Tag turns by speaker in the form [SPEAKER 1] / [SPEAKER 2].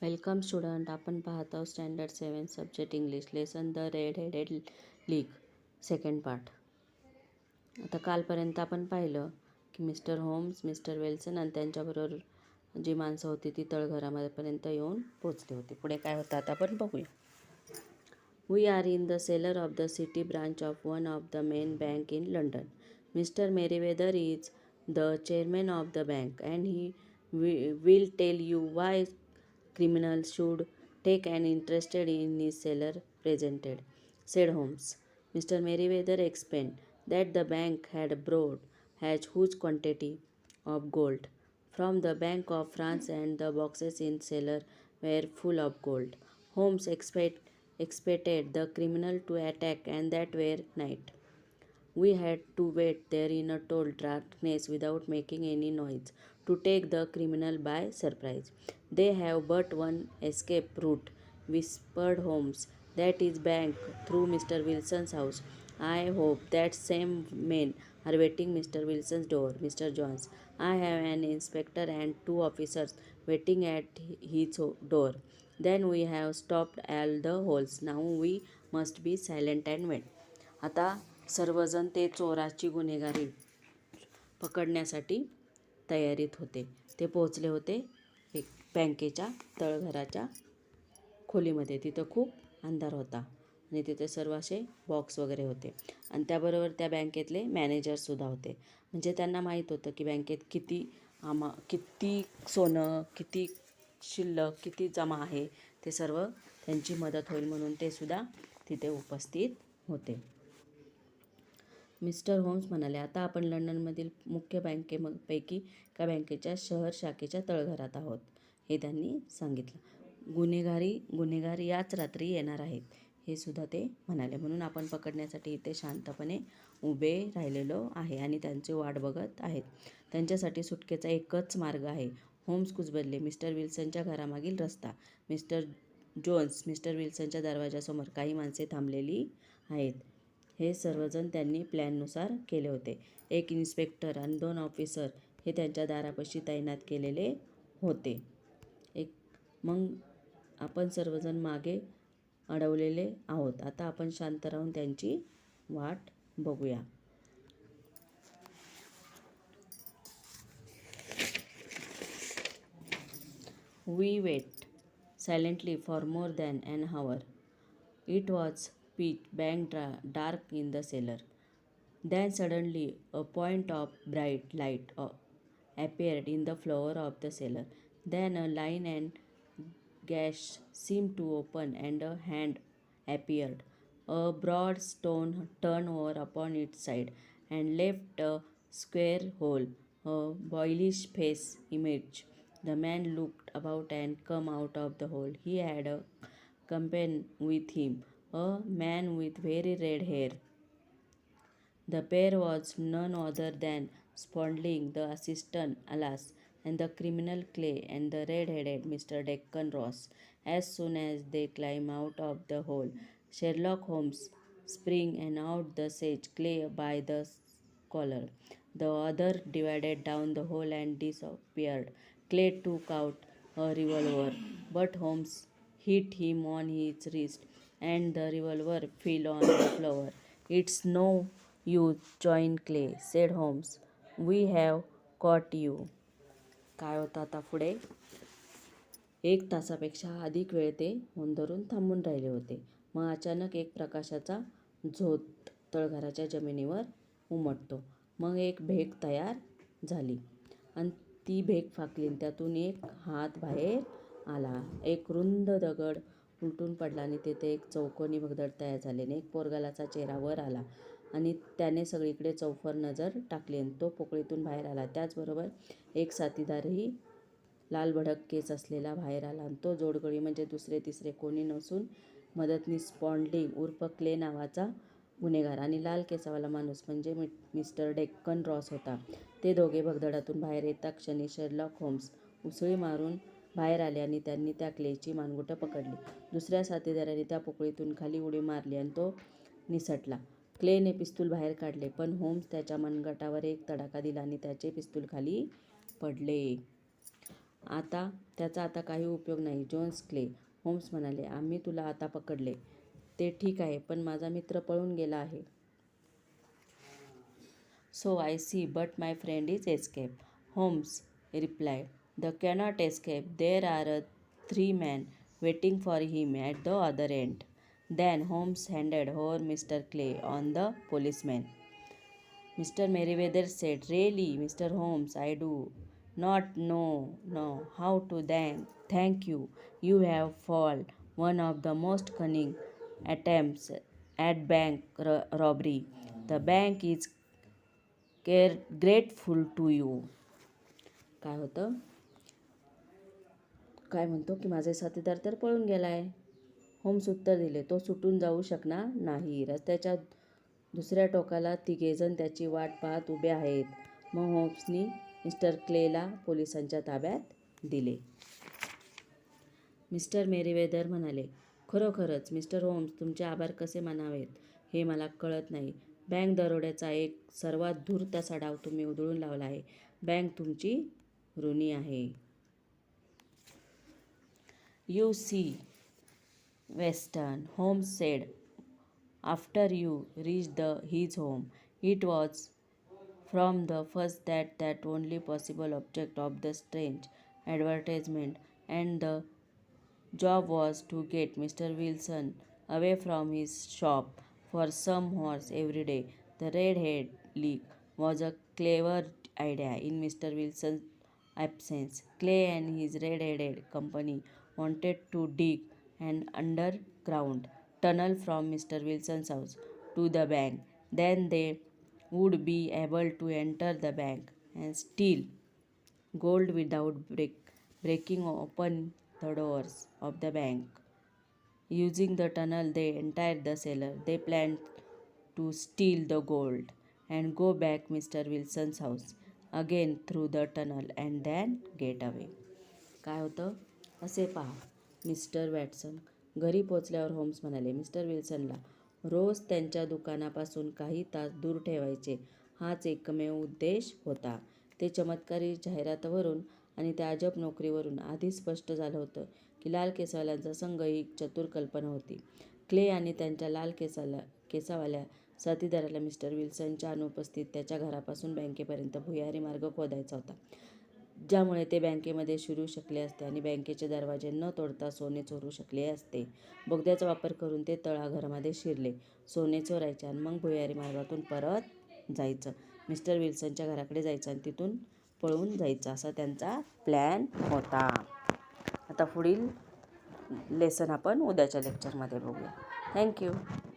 [SPEAKER 1] Welcome student. आपण पाहत आहोत standard 7 subject English lesson the red headed league second part. आता कालपर्यंत आपण पाहिलं की मिस्टर होम्स, मिस्टर विल्सन आणि त्यांच्याबरोबर जी माणसं होती ती तळघरापर्यंत येऊन पोचली होती. पुढे काय होतं आता आपण बघूया. We are in the cellar of the city branch of one of the main bank in London. Mister Merryweather is the chairman of the bank and he will tell you why criminals should take an interest in his cellar presented, said Holmes. Mr. Merriweather explained that the bank had borrowed a huge quantity of gold from the Bank of France and the boxes in cellar were full of gold. Holmes expected the criminal to attack and that very night. We had to wait there in a total darkness without making any noise to take the criminal by surprise. They have but one escape route, whispered Holmes. That is back through Mr. Wilson's house. I hope that same men are waiting Mr. Wilson's door, Mr. Jones. I have an inspector and two officers waiting at his door. Then we have stopped all the holes. Now we must be silent and wait. आता सर्वजण ते चोराची गुन्हेगारी पकडण्यासाठी तयारीत होते. ते पोहोचले होते एक बँकेच्या तळघराच्या खोलीमध्ये. तिथं खूप अंधार होता आणि तिथे सर्व असे बॉक्स वगैरे होते आणि त्याबरोबर त्या बँकेतले मॅनेजरसुद्धा होते. म्हणजे त्यांना माहीत होतं की बँकेत किती सोनं, किती शिल्लक, किती जमा आहे, ते सर्व त्यांची मदत होईल म्हणून ते सुद्धा तिथे उपस्थित होते. मिस्टर होम्स म्हणाले, आता आपण लंडनमधील मुख्य बँकेपैकी एका बँकेच्या शहर शाखेच्या तळघरात आहोत, हे त्यांनी सांगितलं. गुन्हेगार याच रात्री येणार आहेत, हे सुद्धा ते म्हणाले. म्हणून आपण पकडण्यासाठी इथे शांतपणे उभे राहिलेलो आहे आणि त्यांची वाट बघत आहेत. त्यांच्यासाठी सुटकेचा एकच मार्ग आहे. होम्स कुजबजले. मिस्टर विल्सनच्या घरामागील रस्ता. मिस्टर जोन्स, मिस्टर विल्सनच्या दरवाजासमोर काही माणसे थांबलेली आहेत. हे सर्वजण त्यांनी प्लॅननुसार केले होते. एक इन्स्पेक्टर आणि 2 ऑफिसर हे त्यांच्या दारापाशी तैनात केलेले होते. मग आपण सर्वजण मागे अडवलेले आहोत. आता आपण शांत राहून त्यांची वाट बघूया. We wait silently for more than an hour. It was pitch dark in the cellar. Then suddenly a point of bright light appeared in the floor of the cellar. Then a line and gash seemed to open and a hand appeared. A broad stone turned over upon its side and left a square hole. A boyish face emerged. The man looked about and came out of the hole. He had a companion with him, a man with very red hair. The pair was none other than Spaulding, the assistant Alas, and the criminal Clay, and the red-headed Mr. Deccan Ross. As soon as they climbed out of the hole, Sherlock Holmes sprang and out the sage Clay by the collar. The other divided down the hole and disappeared. Clay took out a revolver, but Holmes hit him on his wrist, and the revolver fell on the floor. It's no use, joined Clay, said Holmes. We have caught you. काय होतं आता पुढे? 1 तासापेक्षा अधिक वेळ ते धरून थांबून राहिले होते. मग अचानक एक प्रकाशाचा झोत तळघराच्या जमिनीवर उमटतो. मग एक भेग तयार झाली आणि ती भेग फाकली. त्यातून एक हात बाहेर आला. एक रुंद दगड उलटून पडला आणि तेथे एक चौकोनी भगदड तयार झाली. एक पोरगालाचा चेहरा वर आला आणि त्याने सगळीकडे चौफर नजर टाकली आणि तो पोकळीतून बाहेर आला. त्याचबरोबर एक साथीदारही लाल भडक केस असलेला बाहेर आला आणि तो जोडगळी म्हणजे दुसरे तिसरे कोणी नसून मदतनीस स्पॉन्डिंग उर्फ क्ले नावाचा गुन्हेगार आणि लाल केसावाला माणूस म्हणजे मिस्टर डेक्कन रॉस होता. ते दोघे भगदडातून बाहेर येता क्षणी शेरलॉक होम्स उसळी मारून बाहेर आले आणि त्यांनी त्या क्लेची मानगुटं पकडली. दुसऱ्या साथीदाराने त्या पोकळीतून खाली उडी मारली आणि तो निसटला. क्लेने पिस्तूल बाहेर काढले, पण होम्स त्याच्या मनगटावर एक तडाखा दिला आणि त्याचे पिस्तूल खाली पडले. त्याचा आता काही उपयोग नाही. Johne's clay. होम्स म्हणाले, आम्ही तुला आता पकडले. ते ठीक आहे, पण माझा मित्र पळून गेला आहे. So I see, but my friend is escaped. Holmes replied, "They cannot escape. There are 3 men waiting for him at the other end." Then Holmes handed over Mr. Clay on the policeman. Mr. Merriweather said, "Really, Mr. Holmes, I do not know how to thank you. You have foiled one of the most cunning attempts at bank robbery. The bank is grateful to you." काय होतं? काय म्हणतो की माझे साथीदार तर पळून गेला आहे. होम्स उत्तर दिले, तो सुटून जाऊ शकणार नाही. रस्त्याच्या दुसऱ्या टोकाला तिघेजण त्याची वाट पाहत उभे आहेत. मग होम्सनी मिस्टर क्लेला पोलिसांच्या ताब्यात दिले. मिस्टर मेरीवेदर म्हणाले, खरोखरच मिस्टर होम्स, तुमचे आभार कसे मानावेत हे मला कळत नाही. बँक दरोड्याचा एक सर्वात धूर्त असा डाव तुम्ही उधळून लावला आहे. बँक तुमची ऋणी आहे. "You see, Weston," Holmes said after you reached his home, "it was from the first that only possible object of the strange advertisement, and the job was to get Mr. Wilson away from his shop for some hours every day. The red-head leak was a clever idea in Mr. Wilson's absence. Clay and his red-headed company wanted to dig an underground tunnel from Mr. Wilson's house to the bank. Then they would be able to enter the bank and steal gold without breaking open the doors of the bank. Using the tunnel, they entered the cellar. They planned to steal the gold and go back Mr. Wilson's house again through the tunnel and then get away." काय होतं? असे पहा, mister Watson. घरी पोचल्यावर homes म्हणाले, mister विल्सनला रोज त्यांच्या दुकानापासून काही तास दूर ठेवायचे हाच एकमेव उद्देश होता. ते चमत्कारी जाहिरातीवरून आणि त्या अजब नोकरीवरून आधीच स्पष्ट झालं होतं की लाल केसवाल्यांचा संघ ही चतुर कल्पना होती. क्ले आणि त्यांच्या लाल केसावाल्या साथीदाराला मिस्टर विल्सनच्या अनुपस्थितीत त्याच्या घरापासून बँकेपर्यंत भुयारी मार्ग खोदायचा होता, ज्यामुळे ते बँकेमध्ये शिरू शकले असते आणि बँकेचे दरवाजे न तोडता सोने चोरू शकले असते. बोगद्याचा वापर करून ते तळाघरामध्ये शिरले, सोने चोरायचे आणि मग भुयारी मार्गातून परत जायचं, मिस्टर विल्सनच्या घराकडे जायचं आणि तिथून पळून जायचं, असा त्यांचा प्लॅन होता. आता पुढील लेसन आपण उद्याच्या लेक्चरमध्ये बघूया. थँक्यू.